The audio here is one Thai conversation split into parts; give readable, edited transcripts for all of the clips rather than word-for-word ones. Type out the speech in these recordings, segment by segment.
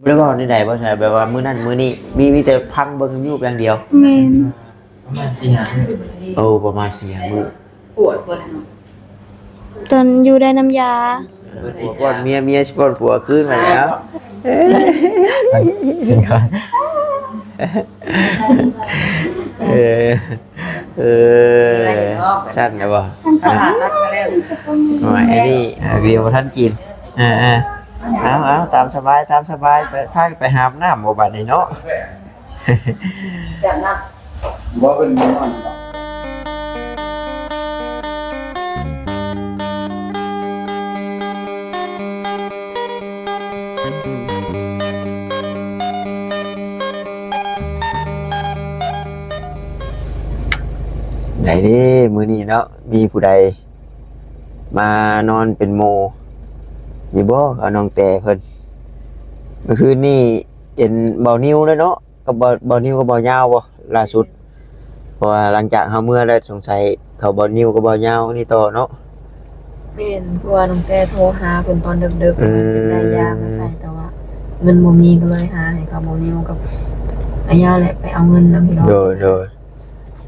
แล้วก็ในใดบ่ใช่แบบว่ามื้อนั้นมื้อนี้มีแต่พังเบิ่งอยู่อย่างเดียวแม่นประมาณ4-5 โอ้ประมาณ4 มื้อปวดปวดเนาะ ตอนอยู่ได้น้ำยาผัวก่อนเมียปอนผัวคืนมาแล้ว เป็นก่อน เออเออช่างไงบ่ ผ่าตัดมาแล้ว หน่อยไอ้นี่เบียร์ท่านกินเอาตามสบายไปพาไปหาบน้ำบ่บัดนี้เนาะ จากนั้น บ่เป็นนอน ไหนดิมื้อนี้เนาะมีผู้ใดมานอนเป็นโมอยู่บ่เอาน้องแต่เพิ่นเมื่อคืนนี้เห็นเบานิ้วแล้วเนาะก็เบานิ้วก็เบายาวบ่ล่าสุดเพราะว่าหลังจากเฮาเมื่อแล้วสงสัยเขาเบานิ้วก็เบายาวนี่ต่อเนาะ เป็นเพราะว่าน้องแต่โทรหาเพิ่นตอนดึกๆเป็นได้ยามาใส่แต่ว่าเงินบ่มีก็เลยหาให้เขาบ่นิ้วกับอายาแหละไปเอาเงินนำพี่น้อง โดย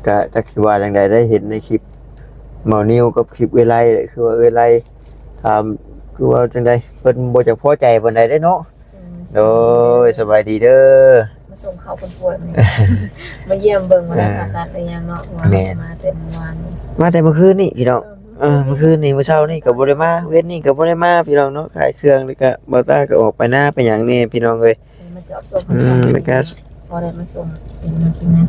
ก็จักสิว่าจังใดได้เห็นในคลิปเมานิ้วกับคลิปเอ้ยไล่คือว่าเอ้ยไล่ถามคือว่าจังใดเพิ่นบ่จักพอใจปานใดเด้เนาะโดยสบายดีเด้อ มาส่งเขาคนป่วยมาเยี่ยมเบิ่งมาแล้วผ่าตัดอะไรยังเนาะมาเต็มวัน มาแต่เมื่อคืนนี่พี่น้องเมื่อคืนนี่เมื่อเช้านี่ก็บ่ได้มาเว้นนี่ก็บ่ได้มาพี่น้องเนาะขายเครื่องแล้วก็บ่ตาก็ออกไปหน้าไปหยังนี่พี่น้องเอ้ย มาจอบส่งแล้วก็พอได้มาส่งกินนะ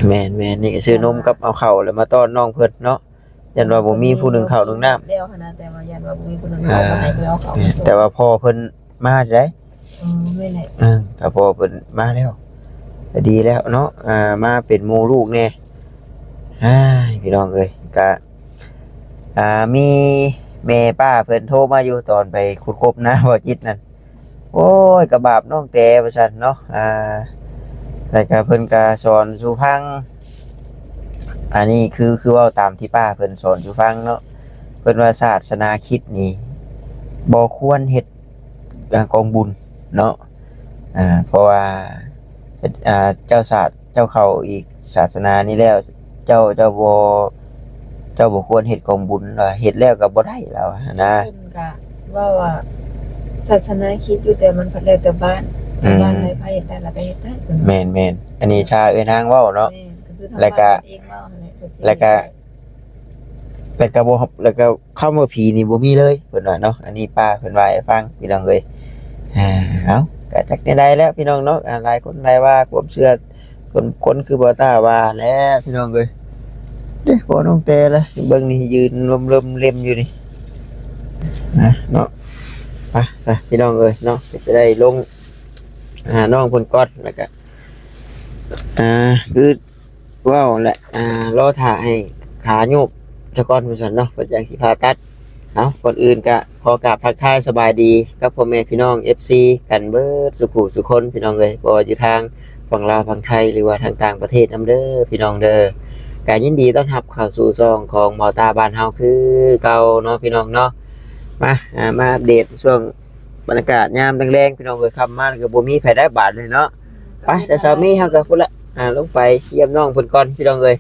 แม่นนี่ก็ซื้อนมกับเอาข้าวแล้วมาต้อนน้องเพิ่นเนาะยันว่าบ่มีผู้หนึงข้าวหนึงน้ำ เดียวขนาดแต่ว่ายันว่าบ่มีผู้หนึงเข้ามาให้ก็เอาเขาส่ง แต่ว่าพ่อเพิ่นมาได้ ไม่ไหน ถ้าพ่อเพิ่นมาแล้วก็ดีแล้วเนาะมาเป็นหมู่ลูกแน่พี่น้องเอ้ยก็มีแม่ป้าเพิ่นโทรมาอยู่ตอนไปขุดกบนะบ่จิตนั่นโอ้ยกระบาปน้องแต่ว่าซั่นเนาะแล้วก็เพิ่นก็สอนสู่ฟังอันนี้คือเว้าตามที่ป้าเพิ่นสอนสู่ฟังเนาะเพิ่นว่าศาสนาคริสต์นี่บ่ควรเฮ็ดกองบุญเนาะเพราะว่าเจ้าศาสตร์เจ้าเข้าอีกศาสนานี้แล้วเจ้าบ่ควรเฮ็ดกองบุญเฮ็ดแล้วก็บ่ได้แล้วนะ ซึ่งก็ว่าศาสนาคิดอยู่แต่มันพัดแล้วแต่บ้านบ้านไหนพาเฮ็ดได้ละไปเฮ็ดได้ แม่นอันนี้ชาเอ้ยนางเว้าเนาะแล้วก็คำว่าผีนี่บ่มีเลยเพิ่นว่าเนาะอันนี้ป้าเพิ่นว่าให้ฟังพี่น้องเอ้ยเอาก็จักได้แล้วพี่น้องเนาะหลายคนหลายว่าความเชื่อคนคือบ่ตาว่าแล้วพี่น้องเอ้ยเด้บ่น้องแต่ละเบิ่งนี่ยืนลมเล่มอยู่นี่เนาะไปซะพี่น้องเอ้ยเนาะจะได้ลงน้องเพิ่นก่อนแล้วก็คือว้าวแหละรอถ่าให้ขาโยกตะกอนผู้สันเนาะเพิ่นจังสิผ่าตัดเอาก่อนอื่นก็ขอกราบทักทายสบายดีกับพ่อแม่พี่น้อง FC กันเบิดสุขุสุคนพี่น้องเอ้ยบ่ว่าอยู่ทางฝั่งลาวฝั่งไทยหรือว่าทางต่างประเทศนำเด้อพี่น้องเด้อก็ยินดีต้อนรับเข้าสู่ช่องของหมอตาบ้านเฮาคือเก่าเนาะพี่น้องเนาะมาอัปเดตช่วงบรรยากาศยามแรงๆพี่น้องเอ้ยค่ำมาก็บ่มีไผได้บาดเลยเนาะไปแต่เช้านี้เฮาก็พุ่นละลงไปเยี่ยมน้องเพิ่นก่อนพี่น้องเอ้ย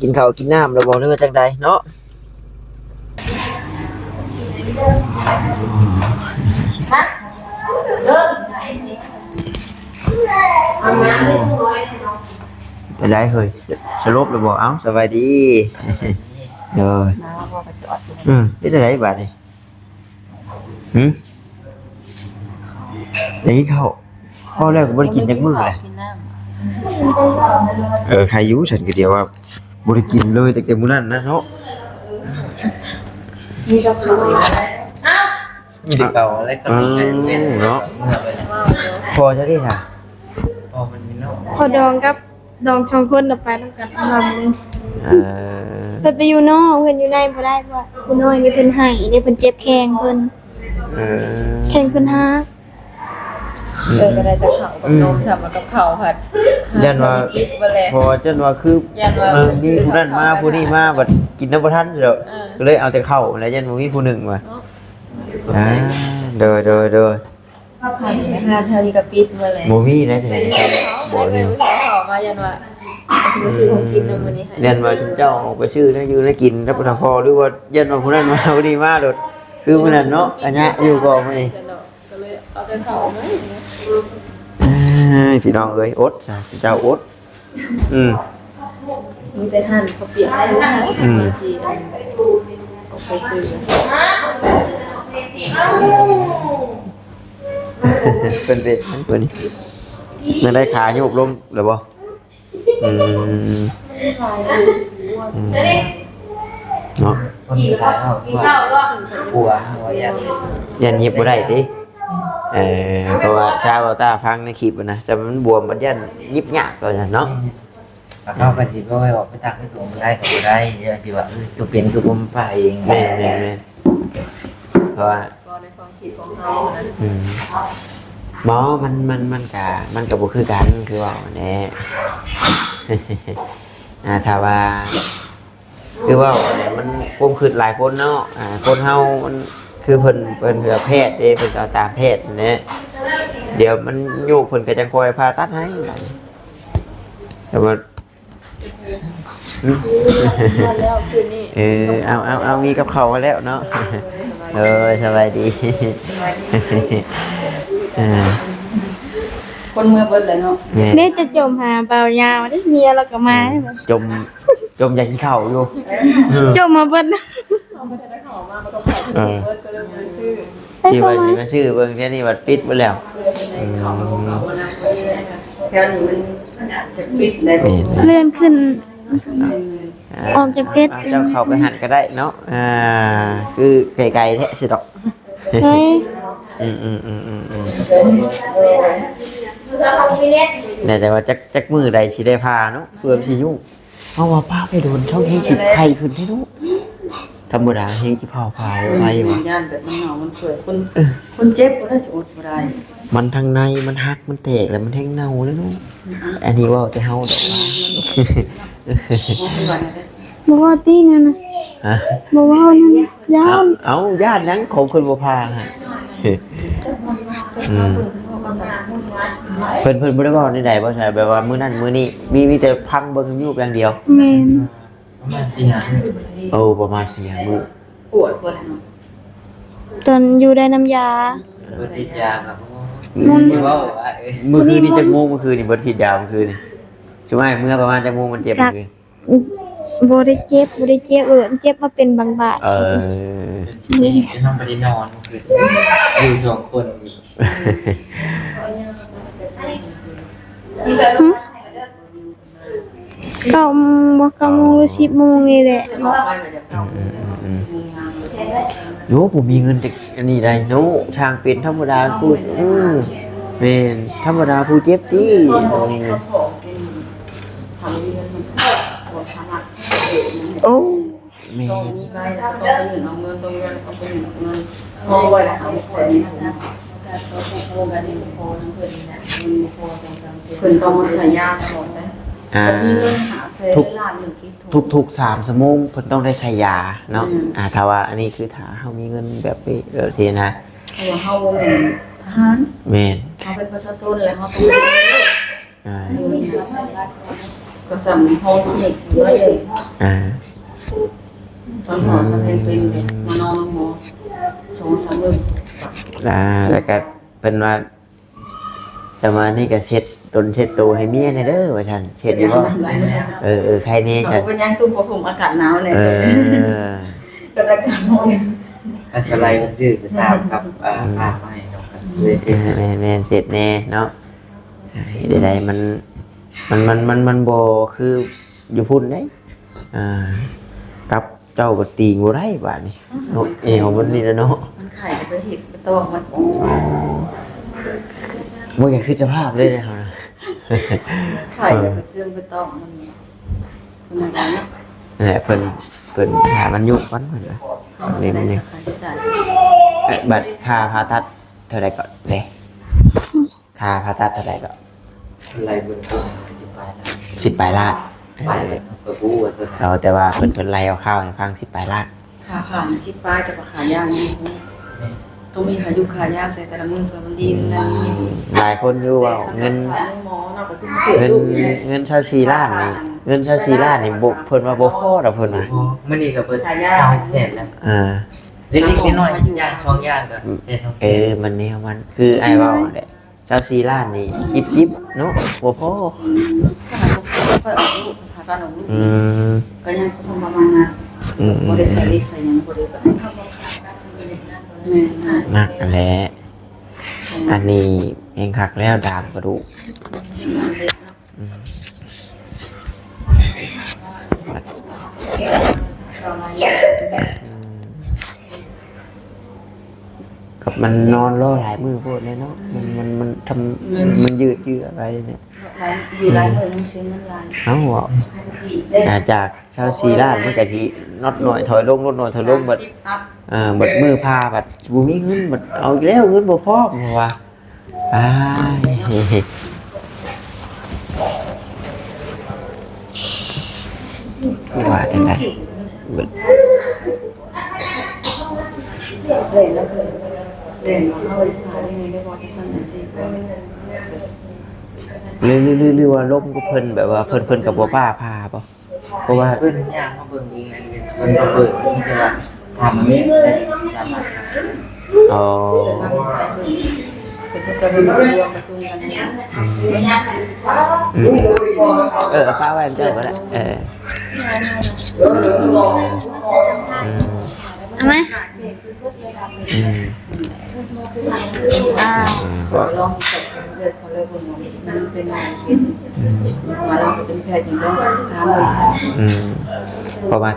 กินข้าวกินน้ำแล้วบอกเรื่องจังใดเนาะเป็นไรเฮ้ยสรุปแล้วบอกเอ้าสบายดีเด้อนี่จะไหนบาดนี่อย่างนี้เขาพ่อแรกก็บ่ได้กินจักมื้อเลยใครอยู่ฉันก็เดียวว่าบ่ได้กินเลยแต่มื้อนั้นนะเนาะ มีเจ้าเขาอีก นี่เก่าอะไรก็มี เนาะพอจะได้ค่ะ มันมีเนาะ พอดองกับดองสองคนน่ะไปนำกันลำนึงเพิ่นไปอยู่นอกเพิ่นอยู่ในบ่ได้เพราะว่าผู้น้อยนี่เพิ่นให้นี่เพิ่นเจ็บแข้งเพิ่นแข้งเพิ่นหัก ก็ได้แต่เขากับนมทำมากับเขาค่ะ ยันว่าพอจันว่าคือมีผู้นั้นมาผู้นี้มาบัดกินน้ำบ่ทันเด้อก็เลยเอาแต่ข้าวแล้วยันบ่มีผู้หนึ่งมาโด โดย ผ่านไป5เท่านี้ก็ปิดมาเลย โมมี่ได้เลยบ่ เล เลย ย ขอมายันว่าซื้อของกินในมื้อนี้ให้ เรียนมาชุมเจ้าออกไปชื่อนะอยู่ได้กินรับประทานพอหรือว่าเย็นมาผู้นั้นมาเอาดีมากโดดคือมันนั่นเนาะอันเนี้ยอยู่ก่อนมานี่ ก็เลยเอาแต่เขามา พี่น้องเอ้ยอดจ้ะเจ้าอดมีแต่ท่านเขาเปลี่ยนให้ลูกมาสิออกไปซื้อ เป็นเป็ดทั้งตัวนี้มันได้ขาโยกลงหรือเปล่าเนาะ คนที่ตายเขากลัวว่ายัน ยันยิบบ่ได้ติเพราะว่าชาวตาพังในคลิปนะจะมันบวมมันยันยิบยากตัวนั้นเนาะ เขาก็สิบ่ให้ออกไปตักไปตัวบ่ได้ก็บ่ได้เดี๋ยวสิว่าตัวเป็นคือผมไปเอง แม่เพราะว่า ก็ในความคิดของเขานะ หมอมันก็บ่คือกันคือว่าแน่ถ้าว่าคือว่าเนี่ยมันควบคืนหลายคนเนาะคนเฮามันคือเพิ่นเพื่อแพทย์เด้เพิ่นเอาตามแพทย์เนี่ยเดี๋ยวมันโยกเพิ่นก็จะคอยผ่าตัดให้แต่ว่า แล้วคืนนี้ เอามีกับเขามาแล้วเนาะสบายดี คนเมื่อเบิดเลยเนาะ นี่จะจมหาเบายาวได้เมียเราก็มาใช่ไหม จมอยากขี้เข่าอยู่ จมมาเบิดนะ ที่ว่านี่มาชื่อเบิ่งแค่นี้วัดปิดไปแล้ว แถวนี้มันปิดได้ เลื่อนขึ้น ออกจากเฟซ เจ้าเข้าไปหันก็ได้เนาะคือไกลๆแท้สิดอก เฮ้ย แต่ว่าจักมือใดสิได้พาเนาะเพื่อสิยุ่งเอาว่าป้าไปโดนช่องให้ขิดไข่ขึ้นให้ลูกธรรมดาเฮงที่พาไว้วะ ย่านแบบมันเหงามันเกิดคนเจ็บก็ได้สิอดบ่ได้ มันทางในมันหักมันแตกแล้วมันแทงเน่าแล้วลูกอันนี้ว่าจะเฮาดอกว่า บอกว่าตีเนี่ยนะ ฮะ บอกว่านั่นยาว เอาญาตินั้นของคนบ่พาฮะเพิ่นบ่ได้บอกใดๆบ่ใช่แบบว่ามื้อนั้นมื้อนี้มีแต่พังเบิ่งอยู่อย่างเดียว เมน ประมาณ4หา ประมาณ4มื้อ ปวดปวดเนาะ ตอนอยู่ได้น้ำยา เบิดติดยาครับ มัน สิว่าว่า มื้อคืนนี่จักโมงเมื่อคืนนี่บ่ผิดยาวเมื่อคืนนี่ใช่ไหมเมื่อประมาณจักโมงมันเจ็บเมื่อคืน บริเจ็บบริเจ็บเจ็บมาเป็นบางบาท นี่จะนอนไปได้นอนคืออยู่2คน 9 โมงหรือ10 โมงนี่แหละ โยผมมีเงินจากอันนี้ได้โนทางเป็นธรรมดาพูดเป็นธรรมดาผู้เจ็บที่ โอ้ แม่ มีไว้แล้วก็ไปหนึ่งเอาเงินตรงนั้นเอาไปหนึ่งเงินพอไว้แล้วเอาไปนี่นะเพิ่นต้องมาใช้ยาตลอดนะมีเงินหาเซล้านหนึ่งที่ ทุก3 ชั่วโมงเพิ่นต้องได้ใช้ยาเนาะถ้าว่าอันนี้คือถ้าเฮามีเงินแบบไปสินะ เพราะว่าเฮาบ่แม่นทหาร แม่น เฮาเป็นประชาชนแล้วเฮาต้องก็สำเฮาเด็กด้วยเลยตอนหมอสำเร็จเป็นมานอนหมอ2-3 มื้อ แล้วก็เป็นว่าแต่มานี่ก็เช็ดตนเช็ดตัวให้เมียเด้อว่าซั่นเช็ดอยู่บ่ใครแน่ซั่น เป็นยังตุ้มบ่ผมอากาศหนาวเนี่ยก็อากาศร้อน อะไรมันชื่อภาษาครับภาพให้เนาะครับ แม่เสร็จแน่เนาะใดๆมันบ่คืออยู่พุ่นเด้กับเจ้าบ่ตีงบ่ได้บาดนี้เนาะของมันนี่แล้วเนาะ มันไข่ก็ไปเห็ดไปตอกมัน บ่อยากคือเจ้าภาพเลยนะครับ ไข่ก็ไปเชื่อมไปตอกมันเนี่ยคนนั้นเนาะ นั่นแหละเพิ่นหามันยุก่อนเพิ่นน่ะนี่มันนี่ ค่าใช้จ่าย บัตรค่าผ่าตัดเท่าใดก่อนเด้ค่าผ่าตัดเท่าใดก่อน อะไรเบิ่งปุ๊บ10 10 ปลายล้านปลายล้าน ไปเลยตัวผู้ว่าตัว เอาแต่ว่าเพิ่นไล่เอาข้าวให้ฟัง10 ปลายล้าน ค่าผ่าน10 ปลายแต่ว่าค่าย่างนี่ ต้องมีขายุขายากใส่แต่ละมื้อเพื่อมันดีนั่นนี่ หลายคนอยู่ว่าเงิน หมอเนาะก็คือเกิด เงิน ลูกเนี่ย เงินชาวซีล้านนี่เงินชาวซีล้านนี่บ่เพิ่นว่าบ่พอดอกเพิ่นว่า มื้อนี้ก็เปิด ขายยาก เอาเสร็จแล้ว อ่า เล็กๆน้อยๆย่างสองอย่างก็เสร็จ มันแนวมันคือไอ้เว้าแหละชาวซีล้านนี่ยิบๆเนาะบ่พอ ค่อยออกลูกหาตอนออกลูก อืม ก็ยังประมาณนั้น อืม บ่ได้ใส่ลิใส่หยังบ่ได้ใส่แม่ นักกันแหละอันนี้เองคักแล้วดามกระดูกอืมกับมันนอนรอหลายมือโพดเลยเนาะมันทำมันยืดอะไรเนี่ย อยู่หลายมื้อนึงสิมันหลาย เอ้าอ่ะจากชาวซีล้านมันก็สินอดหน่อยถอยลงนอดหน่อยถอยลงบัด 30อัพ บัดมือพาบัดบ่มีเงินบัดเอาอีกแล้วเงินบ่พอเพราะว่าอ้ายว่าจังได๋บัด เลยแล้วคือเลยมาเข้าอีสานนี่ได้บ่ที่สั่นจังซี่ หรือว่าล้มก็เพิ่นแบบว่าเพิ่นกับบ่ป้าพาบ่เพราะว่า เพิ่นย่างมาเบิ่งเองเพิ่นก็เปิดมีแต่ว่าทำเนี่ยได้สามารถ อ๋อ มามีสายเพิ่นเป็นจะเป็นรวมประชุมกันเนี่ย ป้าไว้เจ้าก็ได้เอาไหมลองเกิดเขาเลยคนมันเป็นอะไรมาลองเป็นแพทย์อย่างต้องถามเลย เพราะว่า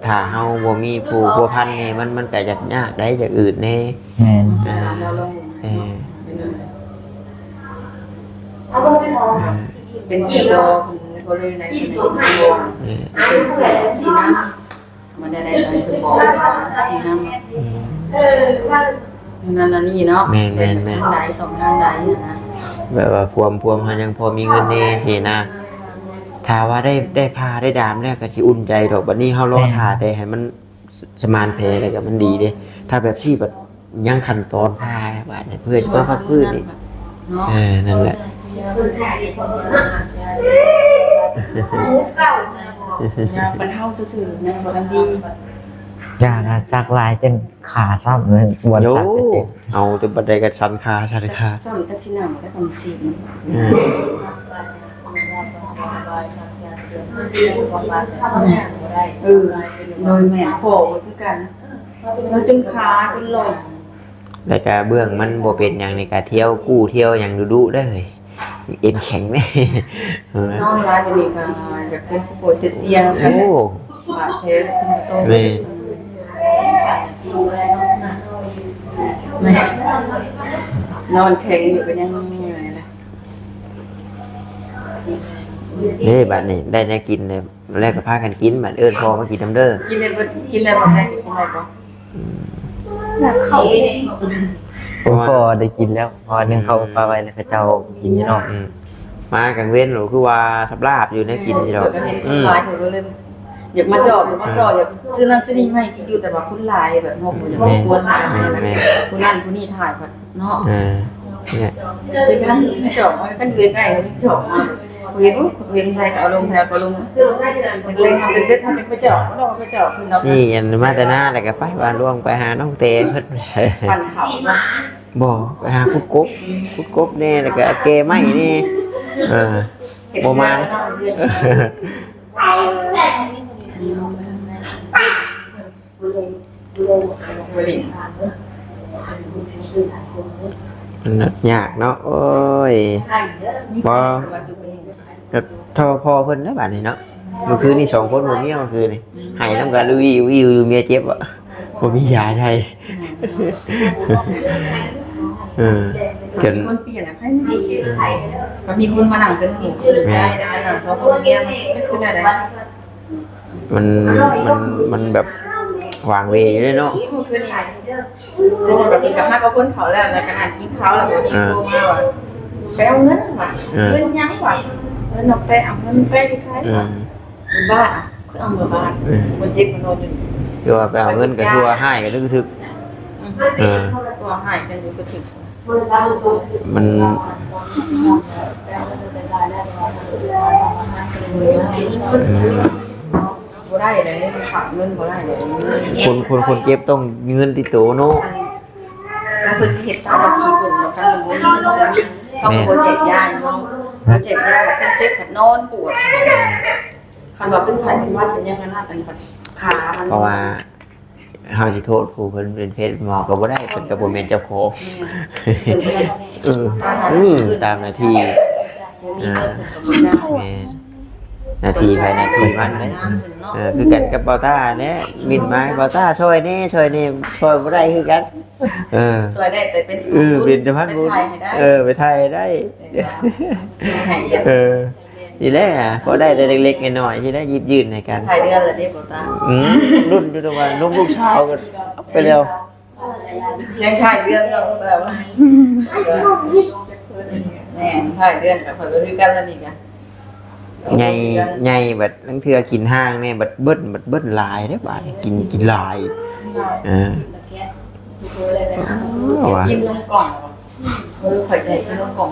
ถ้าเฮาบ่มีผู้พัวพันนี่มันก็จะยากได้จากอื่นแน่ แม่น เราลอง เป็นกี่ดอกเขาเลยในเป็นสีน้ำมันได้เป็นบอกสีน้ำนั่นนี่เนาะได้สองทางได้นะ แบบว่าพวมเฮายังพอมีเงินแน่สินะถ้าว่าได้พาได้ดามแล้วก็สิอุ่นใจดอกบัดนี้เฮารอท่าแต่ให้มันสมานแผลแล้วก็มันดีเด้ถ้าแบบที่แบบยังขั้นตอนพาบาดเนี่ยเพื่อนมาพักพื้นนี่นั่นแหละ บรรเทาสื่อในบางที ย่างซักลายจนขาซ้ำเลยวัน โย ซัก เอาจนบันไดกับชันคา สอนตัดสินหก็ต้องสีโดยแม่ขอคือกันเราจนขาจนลอย แล้วก็เบื้องมันบ่เป็นอย่างในการเที่ยวกู้เที่ยวอย่างดุๆได้เลยเอ็นแข็งเลย นอนร้ายไปนี่ก็อยากเป็นผู้ป่วยติดเตียง โอ้ บาดแผลโตนอนแข็งอยู่ก็ยังเหนื่อยนะ นี่บัดนี้ได้แน่กินเลยแรกก็พากันกินบัดเอิ้นพอมากินน้ำเด้อ กินได้กินได้บ่ได้กินได้บ่ อยากเข้า ผมพอได้กินแล้วพอนึงเขาปลาไว้แล้วเขาเจ้ากินอยู่เนาะ มากังเว้นหรือคือว่าสับลาบอยู่ในกินที่เรา ก็เห็นคนหลายคนเลยอยากมาจอบอยากมาสอบอยากซื้อนั่นซื้อนี่ไม่กินอยู่แต่ว่าคนหลายแบบงงอยากมาควรถ่ายคนนั่นคนนี้ถ่ายแบบเนาะ เนี่ย คือท่านจอบมากันเวียนไงจอบมาเวียนไทยเอาลงแพรเอาลงเป็นเล่นมาเป็นเล่นทำเป็นไปจอบก็ต้องไปจอบคือเรา นี่ยันมาแต่หน้าแต่ก็ไปว่าล่วงไปหาน้องเตเพิ่น ปั่นเขาเนาะ บ่ไปหาคุดกบแน่แล้วก็เกไม้นี่บ่มา มันยากเนาะโอ้ยบ่ก็ทอพอเพิ่นนะบัดนี้เนาะเมื่อคืนนี่2คนบ่มีเมื่อคืนนี่ให้นำกันลุยเมียเจ็บอ่ะบ่มียาใช้จน คนเปลี่ยนอะให้มันมีคนมาหนังเป็นหมู่คือใจได้หนังชอบคนเงี้ยมันคืออะไร มันแบบวางเวเลยเนาะ นี่มันคือนี่โลแบบกับห้าก็คนเขาแล้วแล้วขนาดกินเขาแล้วแบบนี้โลมาว่ะไปเอาเงินว่ะเงินยั้งว่ะเงินเอาไปเอาเงินไปที่ใช้ว่ะบ้าคือเอาเงินบ้ามันเจ็บมันโดนอยู่ คือว่าไปเอาเงินกับทัวให้ก็นึกถึก ตัวหายกันอยู่ก็ถึง มัน บ่ได้เลยฝากเงินบ่ได้เลย คนเก็บต้องมีเงินติดตัวเนาะ ก็เพิ่นเฮ็ดตามที่เพิ่นบอกกันบ่มีเงินบ่มีเขาบ่แจกยาเนาะบ่แจกยาเพิ่นเจ็บกับนอนปวดคันว่าเป็นไข้เป็นหวัดเป็นยังไงนะอันนี้ขามัน เพราะว่าเฮาสิโทษผู้เพิ่นเป็นเพศหมอก็บ่ได้เพิ่นก็บ่แม่นเจ้าของตามหน้าที่ บ่มีเงินเพิ่นก็บ่ได้ แม่หน้าที่ภายในที่มันเลยคือกันกับเบาต้าเนี่ยมินไม้เบาต้าช่วยแน่ช่วยบ่ได้คือกันสวยได้แต่เป็น เป็นสะพานบุญไปไทยได้ทีแรกพอได้แต่เล็กๆน้อยๆที่ได้ยิบยืนในกัน ถ่ายเดือนละนี่บ่ตารุ่นอยู่ตะวันลูกเช้ากันไปเร็ว ยังถ่ายเดือนแล้วแบบว่าแม่ถ่ายเดือนกับเพิ่นคือกันแล้วนี่กันใหญ่บัดลังเทือกินห้างแม่บัดเบิ้ลลายเด้อบาดกินลายกินนมกล่องข่อยใส่กินนมกล่อง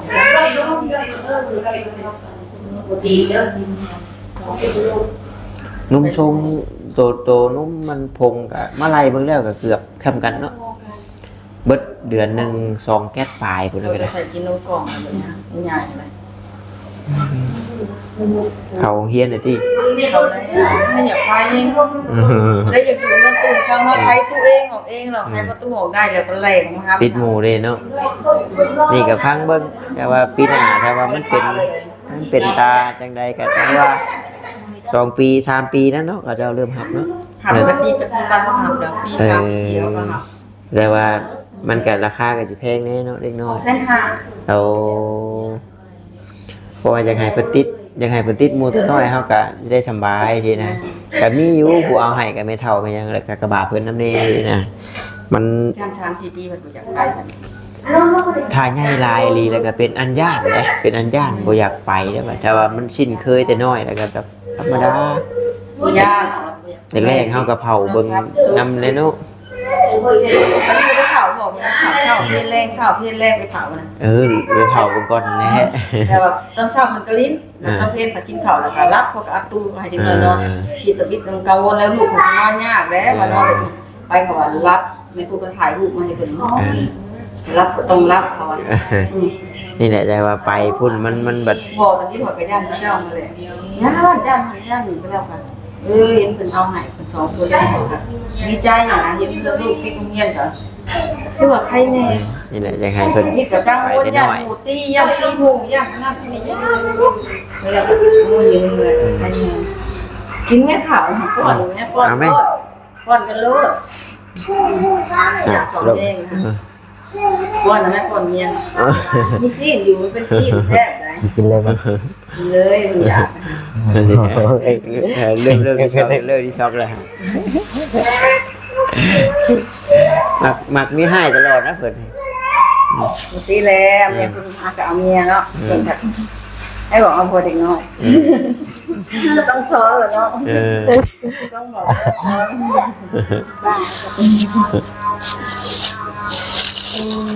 นุ่มชงโตนุ่มมันพงกับมาลัยเบิ่งแล้วก็เกือบคำกันเนาะเบิดเดือนนึง2แก๊สปลายพุ่นก็ได้ใส่กินนมกล่องแบบนี้ใหญ่เลยเขาเฮียนน่ะติเขาได้ไม่อยากไปเองได้อยากอยู่ในตู้ช่างเฮาใช้ตู้เองออกเองหรอกใช้ประตูออกได้แล้วก็แหลงครับปิดหมู่เด้เนาะนี่ก็ฟังเบิ่งแต่ว่าปีหน้าถ้าว่ามันเป็นตาจังใดก็แต่ว่า2ปี3ปีนั้นเนาะก็จะเริ่มหับเนาะหับไปปีบ้านเขาหับแล้วปี3ปี4แล้วก็หับแต่ว่ามันก็ราคาก็สิแพงแน่เนาะเล็กน้อยเอาเพราะว่าอยากให้เพิ่นติดหมู่ตัวน้อยเฮาก็ได้สบายทีนะก็มีอยู่ผู้เอาให้ก็ไม่เท่าก็ยังแล้วก็กระบะเพิ่นนำแน่นะมัน3-4 ปีเพิ่นบ่อยากไปกันถ้าใหญ่ลายลีแล้วก็เป็นอันย่านเด้เป็นอันย่านบ่อยากไปเด้อแต่ว่ามันชินเคยแต่น้อยแล้วก็แบบธรรมดาบ่ยากแรกๆเฮาก็เผาเบิ่งนำเลยเนาะมันมีเผาบอกนะเผาเพี้ยนแรงเผาเพี้ยนแรงไปเผานะไปเผาเบิ่งก่อนแน่แต่ว่าตอนเช้ามันก็ลิ้นตอนเพี้ยนไปกินข้าวแล้วก็รับพวกอัตู้ให้จังเลยเนาะคิดตะบิดกังวลแล้วลูกมันนอนยากแล้วมานอนไปเขาว่ารับในกูก็ถ่ายรูปมาให้เพิ่นรับต้องรับเขานี่แหละใจว่าไปพุ่นมันแบบบอกตอนที่หัวไปย่านเจ้ามาเลยย่านไปแล้วค่ะเห็นเป็นเอาหายเป็น2ตัวได้ค่ะดีใจอย่างนะเห็นลูกที่โรงเรียนเหรอคือว่าใครเนี่ยนี่แหละจะให้เพิ่นนี่กับกังวลย่านหมูตีย่านตีหมูย่านนั่นนี่แล้วมูยืนเลยใครเนี่ยกินแม่ขาวป้อนแม่ป้อนกันลูกอยากสอนเองป้อนนะแม่ป้อนเมียมีซีนอยู่มันเป็นซีนแซ่บเลยกินเลยมั้ยเลยอยากเรื่องที่ชอบเลยมักมีให้ตลอดนะเพิ่นตีแล้วเมียคุณมากับเอาเมียเนาะเก่งค่ะให้บอกเอาพอเด็กน้อยต้องซ้อเหรอเนาะต้องบอก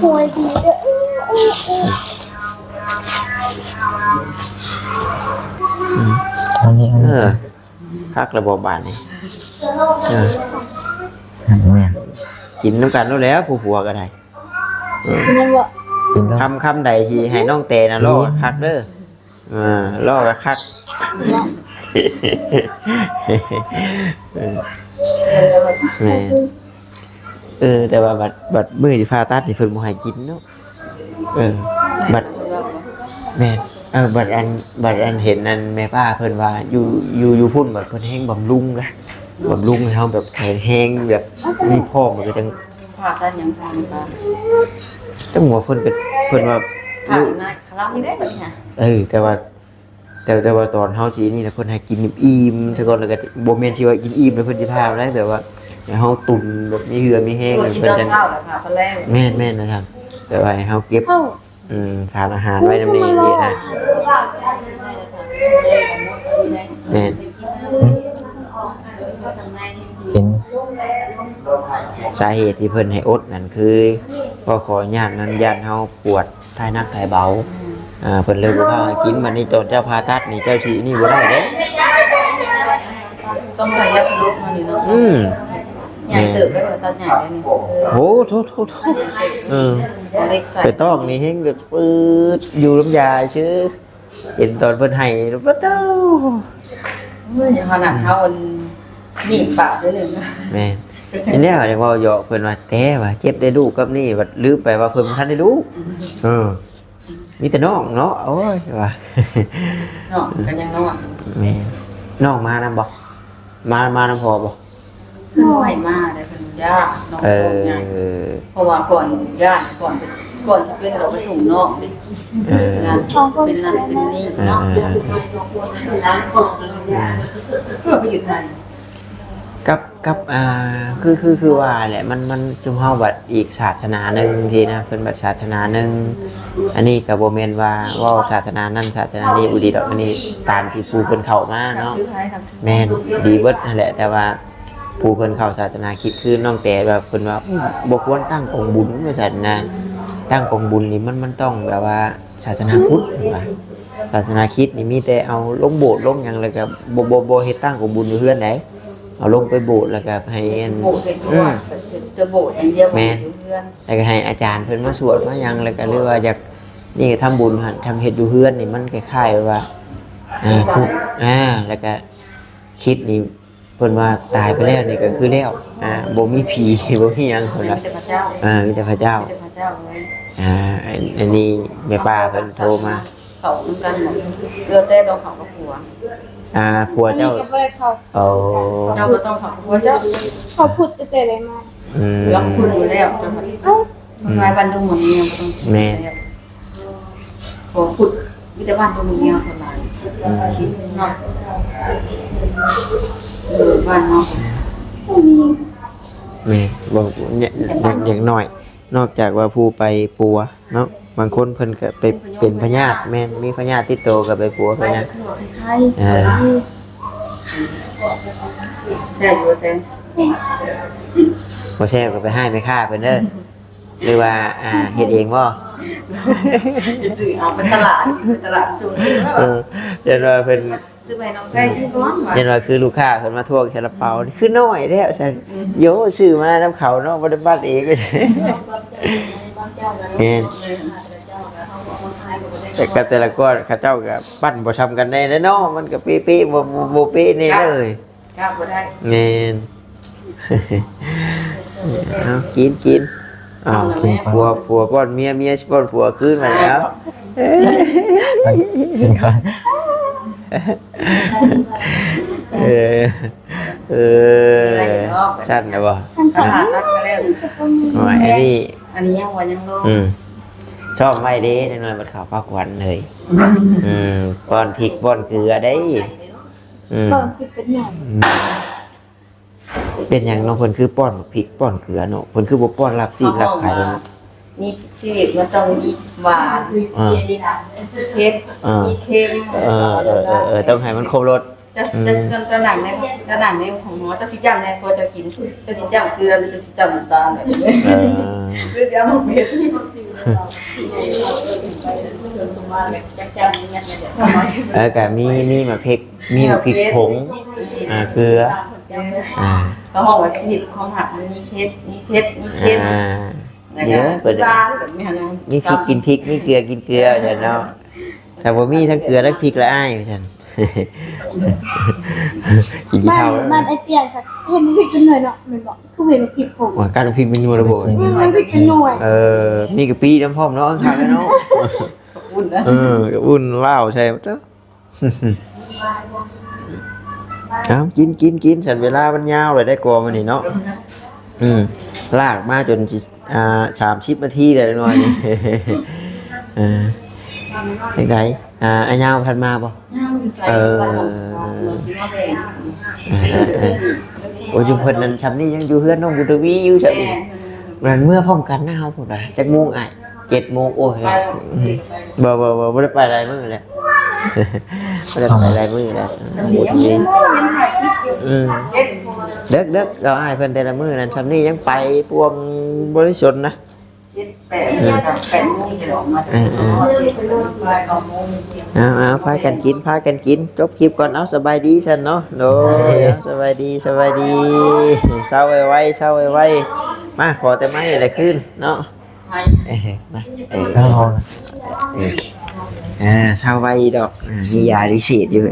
โวยดีเด้ออันนี้พักระบบบานนี่สั่นแม่กินน้ำกันแล้วผัวก็ได้กินมันบ่กินคำใดที่ให้น้องเตนะล่อคักเด้อล่อก็คักแต่ว่าบัดมื้อที่พาตัดนี่เพิ่นบ่ให้กินเนาะบัดแม่บัดอันเห็นนั่นแม่ป้าเพิ่นว่าอยู่พุ่นบัดเพิ่นแห้งบำรุงนะบำรุงให้เฮาแบบแข็งแรงแบบมีพ่อมันก็จังพาตัดยังทำป่ะจังหัวเพิ่นว่าลูกนะครั้งนี้ได้บ่เนี่ยแต่ว่าตอนเฮาสินี่นะเพิ่นให้กินอิ่มแต่ก่อนแล้วก็บ่แม่นสิว่ากินอิ่มแล้วเพิ่นสิพาได้แบบว่าเฮาตุ่นแบบมีเหือมีแห้งเพิ่นจังแม่นนะครับแต่ว่าให้เฮาเก็บสารอาหารไว้นำนี้นะแม่นเป็น สาเหตุที่เพิ่นให้อดนั่นคือก็ขออนุญาตนั้นญาติเฮาปวดท้ายนักท้ายเบาเพิ่นเลยบ่พาให้กินมันนี่ตอนเจ้าผ่าตัดนี่เจ้าสินี่บ่ได้เด้ ต้องใส่ยาสลบมานี่เนาะใหญ่เติบได้บ่ตัดใหญ่ได้นี่ โอ้โทเล็กใส่ ไปต้องนี่เฮงแบบปืดอยู่น้ำยาชื่อเห็นตอนเพิ่นให้บ่เต้า ขนาดเฮามันมีปากด้วยนึง แม่นอันนี้เรียกว่าเหยาะเพิ่นว่าแต่ว่าเจ็บได้ลูกกับนี่ว่าลืมไปว่าเพิ่นบ่ทันได้ลูกมีแต่น้องเนาะโอ้ยว่า เนาะกันยังน้อง แม่น้องมานำบ่มานำพอบ่ ขึ้นไหวมากเลยเป็นยากน้องใหญ่เพราะว่าก่อนญาติก่อนจะเป็นเราไปส่งนอกเลยงานเป็นนั่นเป็นนี่เนาะเพื่อไปอยู่ไทย กับคือว่าแหละมันจุมเฮาบัดอีกศาสนาหนึงทีนะเพิ่นบัดศาสนาหนึงอันนี้ก็บ่แม่นว่าเว้าศาสนานั้นศาสนานี้อุดีดอกอันนี้ตามที่ผู้เพิ่นเข้ามาเนาะแม่นดีเบิดนั่นแหละแต่ว่าผู้เพิ่นเข้าศาสนาคริสต์คือน้องแต่แบบเพิ่นว่าบ่ควรตั้งกองบุญว่าศาสนาตั้งกองบุญนี่มันต้องแบบว่าศาสนาพุทธว่าศาสนาคริสต์นี่มีแต่เอาลงโบสถ์ลงหยังแล้วก็บ่เฮ็ดตั้งกองบุญอยู่เฮือนไหนเอาลงไปโบสถ์แล้วก็ให้โบสถ์จะโบสถ์อย่างเดียวเพื่อนแล้วก็ให้อาจารย์เพิ่นมาสวดมาหยังแล้วก็เรียกว่าอยากนี่ทำบุญหั่นทำเฮ็ดอยู่เฮือนนี่มันคล้ายๆว่าพุทธแล้วก็คิดนี่เพิ่นว่าตายไปแล้วนี่ก็คือแล้วบ่มีผีบ่มีหยังเพิ่นว่ามีแต่พระเจ้ามีแต่พระเจ้าเลยอันนี้แม่ป้าเพิ่นโทรมาเขากันหมดเรือแต่ต้องเขากับผัวผัวเจ้าเจ้าก็ต้องเขาผัวเจ้าเขาพูดจะเจออะไรมาเราพูดอยู่แล้วจังหวัดรายวันดูหมดเนี่ยต้องแม่ขอพูดวิทยาบ้านดูหมดเนี่ยสลายคิดนอกบ้านนอกแม่บอกอย่างน้อยนอกจากว่าผู้ไปปัวเนาะบางคนเพิ่นก็ไปเป็นพญาติแม่นมีพญาติติดโตก็ไปปัวพญาติได้อยู่แต่บ่แซ่บก็ไปให้ไปฆ่าเพิ่นเด้อหรือว่าเฮ็ดเองบ่ซื้อเอาเป็นตลาดสูงนี่เห็นว่าเพิ่นซื้อไปน้องไก่ที่ก้อนเห็นว่าคือลูกค้าเพิ่นมาทวงซาลาเปานี่คือน้อยแล้วซั่นโยซื้อมานํเขาเนาะบ่ได้บัดเองก็ใช่แต่ละก้อนเขาเจ้าก็ปั้นบ่ทำกันได้เนาะมันก็เป๊ะๆบ่เป๊ะนี่เลยกล้าบ่ได้แม่นเอากินกินผัวป้อนเมียป้อนผัวคืนมาแล้วกินก่อนชัดนะบ่ตัดมาแล้วอันนี้ยังวันยังโลชอบไม่ได้ในหน่วยบัดข่าวภาควันเลยป้อนพริกป้อนเกลือได้เป็นอย่างน้องเพิ่นคือป้อนพริกป้อนเกลือเนาะเพิ่นคือบ่ป้อนรับซีดรับไข่เลยมีซีดมันจะมีหวานมีเผ็ดมีเค็มต้องให้มันครบรสจะหนังในของหมอจะสิจำในพอจะกินจะสิจำเกลือหรือจะสิจำน้ำตาลแบบนี้หรือจะเอาเผ็ดก็มีมะพริกมีมะพริกผงเกลือก็บอกว่าซีดของผักมันมีเผ็ดมีเค็มเยอะเปิดมีพริกกินพริกมีเกลือกินเกลือเดี๋ยวเนาะแต่ว่ามีทั้งเกลือทั้งพริกและอ้ายฉันกินข้าวมันไอเตียงค่ะเห็นพริกเป็นหน่วยเนาะมันบอกคือเห็นพริกผงการพริกเป็นนัวระบบมันพริกเป็นหน่วยมีกะปิน้ำพร้อมเนาะข้าวแล้วเนาะอุ่นว้าวใช่ไหมเจ้ากินฉันเวลามันยาวเลยได้กลัวมันนี่เนาะลากมาจน30 นาทีเลยหน่อยไงไอ้ยาวพันมาป่ะโอ้ยจุ่มเพิ่นนั้นชำนี่ยังอยู่เฮือนน้องบุตรวีอยู่ใช่ไหมมันเมื่อพร้อมกันนะเขาผมเลยจักโมง7 โมงโอ้ยบ่ได้ไปอะไรมื้อเลยบ่ได้ไปอะไรมื้อเลยบุตรวี เด็กเราอ้ายเพิ่นแต่ละมื้อนั้นซำนี้ยังไปพวงบริสุทธิ์นะ 8 โมงจะออกมาบ่าย2 โมง เอาพากันกินจบคลิปก่อนเอาสบายดีซั่นเนาะโดยเอาสบายดีเช้าไวๆมาขอแต่ไม้ได้ขึ้นเนาะ ไม่ มาเช้าไวดอกมียาดิเศษอยู่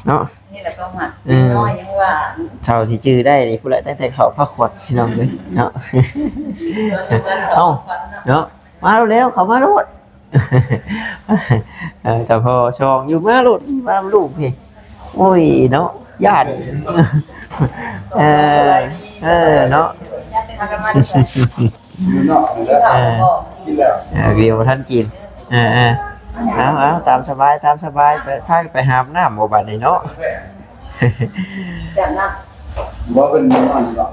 เนาะ นี่แหละประมาณน้อยยังว่า เช้าที่จื้อได้นี่ผู้ใดตั้งแต่เขาพระขวดพี่น้องเลยเนาะ เอ้าเนาะมาเร็วเขามาโลด แต่พอชองอยู่มาโลดมาลูกพี่โอ้ยเนาะญาติ เนาะ พากันมาด้วยกัน วิวท่านกินเอาตามสบายไปพาไปหาบน้ำโมบัดนี่เนาะ จากนั้น บ่เป็นนอนหรอก